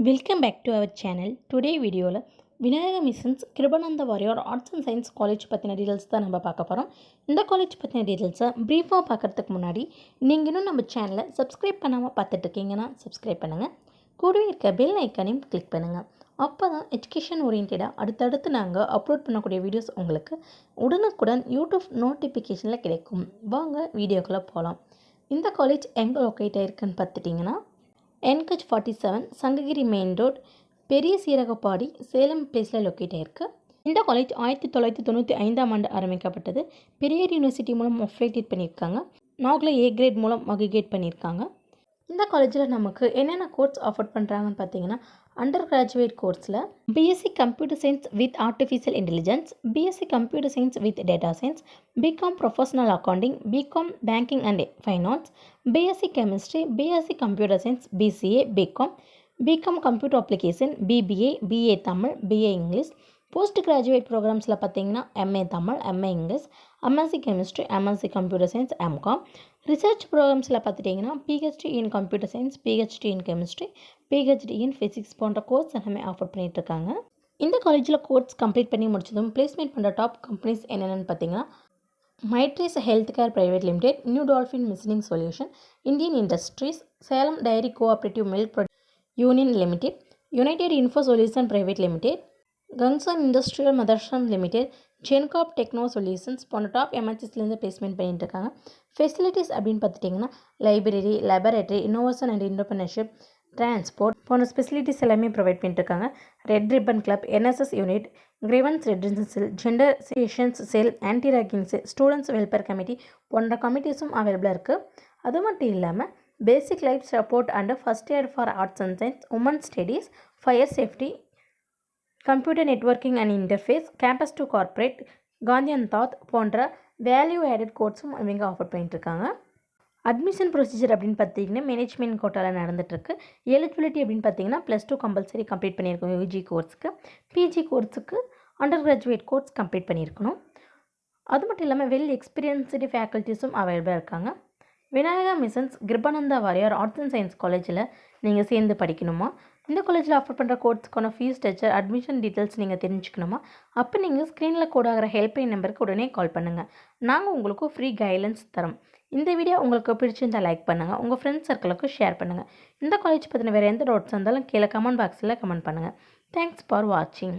Welcome back to our channel. Today video Vinayaka missions Kirupananda Variyar arts and science college பற்றின details தான் நம்ம பார்க்க போகிறோம். இந்த காலேஜ் பற்றின டீட்டெயில்ஸை ப்ரீஃபாக பார்க்குறதுக்கு முன்னாடி நீங்கள் இன்னும் நம்ம சேனலை சப்ஸ்கிரைப் பண்ணாமல் பார்த்துட்டு இருக்கீங்கன்னா சப்ஸ்கிரைப் பண்ணுங்கள். கூடவே இருக்க பெல் ஐக்கானையும் கிளிக் பண்ணுங்கள். அப்போ தான் எஜுகேஷன் ஓரியன்டாக அடுத்தடுத்து நாங்கள் அப்லோட் பண்ணக்கூடிய வீடியோஸ் உங்களுக்கு உடனுக்குடன் யூடியூப் நோட்டிஃபிகேஷனில் கிடைக்கும். வாங்க வீடியோக்குள்ளே போகலாம். இந்த காலேஜ் எங்கே லொக்கேட் ஆகிருக்குன்னு பார்த்துட்டிங்கன்னா NH 47 சங்ககிரி மெயின் ரோட் பெரிய சீரகப்பாடி சேலம் பிளேஸில் லொக்கேட் ஆகிருக்கு. இந்த காலேஜ் 1995ஆம் ஆண்டு ஆரம்பிக்கப்பட்டது. பெரியார் யூனிவர்சிட்டி மூலம் அஃபிலியேட் பண்ணியிருக்காங்க. நாகில் A கிரேட் மூலம் அக்ரிகேட் பண்ணியிருக்காங்க. இந்த காலேஜில் நமக்கு என்னென்ன கோர்ஸ் ஆஃபர் பண்ணுறாங்கன்னு பார்த்தீங்கன்னா அண்டர் கிராஜுவேட் கோர்ஸில் BSc computer science with artificial intelligence, BSc computer science with data science, BCom professional accounting, BCom banking and finance, BSc chemistry, BSc computer science, BCA, BCom computer application, BBA, BA Tamil, BA English. Post graduate ப்ரோக்ராம்ஸில் பார்த்தீங்கன்னா MA Tamil, MA English, MSc chemistry, MSc computer science, MCom. Research ப்ரோக்ராம்ஸில் பார்த்துட்டிங்கன்னா PhD in computer science, PhD in chemistry, PhD in physics போன்ற course எல்லாமே offer பண்ணிகிட்ருக்காங்க. இந்த காலேஜில் course complete பண்ணி முடிச்சதும் பிளேஸ்மெண்ட் பண்ணுற டாப் கம்பெனிஸ் என்னென்னு பார்த்தீங்கன்னா மைட்ரேஸ் health care private limited, new dolphin machining solution, Indian industries, Salem dairy cooperative milk union limited, united info solution private limited, கங்சன் இண்டஸ்ட்ரியல் மதர்சன் லிமிடெட், ஜென்காப் டெக்னோ சொல்யூஷன்ஸ் போன்ற டாப் எம்என்சிஸ்லேருந்து பிளேஸ்மெண்ட் பண்ணிட்டு இருக்காங்க. ஃபெசிலிட்டிஸ் அப்படின்னு பார்த்துட்டிங்கன்னா library, laboratory, innovation and entrepreneurship, transport போன்ற facilities எல்லாமே ப்ரொவைட் பண்ணிட்டுருக்காங்க. Red ribbon club, NSS unit, grievance redressal cell, gender sessions cell, anti ragging cell, students welfare committee போன்ற கமிட்டிஸும் அவைலபிளாக இருக்குது. அது மட்டும் இல்லாமல் basic life support and first aid for arts and science, women studies, fire safety, computer networking and interface, campus to corporate, Gandhian thought போன்ற value added கோர்ஸும் இவங்க offer பண்ணிட்டுருக்காங்க. அட்மிஷன் ப்ரொசீஜர் அப்படின்னு பார்த்தீங்கன்னா மேனேஜ்மெண்ட் கோட்டாவில் நடந்துகிட்ருக்கு. எலிஜிபிலிட்டி அப்படின்னு பார்த்தீங்கன்னா +2 கம்பல்சரி கம்ப்ளீட் பண்ணியிருக்கோம் யூஜி கோர்ஸுக்கு. பிஜி கோர்ஸுக்கு அண்டர் கிராஜுவேட் கோர்ஸ் கம்ப்ளீட் பண்ணியிருக்கணும். அது மட்டும் இல்லாமல் வெல் எக்ஸ்பீரியன்ஸ்டு ஃபேக்கல்ட்டிஸும் அவைலபிளாக இருக்காங்க. Vinayaka missions Kirupananda Variyar arts and science காலேஜில் நீங்கள் சேர்ந்து படிக்கணுமா, இந்த காலேஜில் ஆஃபர் பண்ணுற கோர்ஸுக்கான ஃபீஸ் ஸ்ட்ரக்சர், அட்மிஷன் டீட்டெயில்ஸ் நீங்கள் தெரிஞ்சுக்கணுமா, அப்போ நீங்கள் ஸ்க்ரீனில் கோடாகிற ஹெல்ப்லைன் நம்பருக்கு உடனே கால் பண்ணுங்கள். நாங்கள் உங்களுக்கு ஃப்ரீ கைட்லைன்ஸ் தரோம். இந்த வீடியோ உங்களுக்கு பிடிச்சிருந்தால் லைக் பண்ணுங்கள், உங்கள் ஃப்ரெண்ட்ஸ் சர்க்கிளுக்கு ஷேர் பண்ணுங்கள். இந்த காலேஜ் பற்றின வேறு எந்த டவுட்ஸ் இருந்தாலும் கீழே கமெண்ட் பாக்ஸில் கமெண்ட் பண்ணுங்கள். தேங்க்ஸ் ஃபார் வாட்சிங்.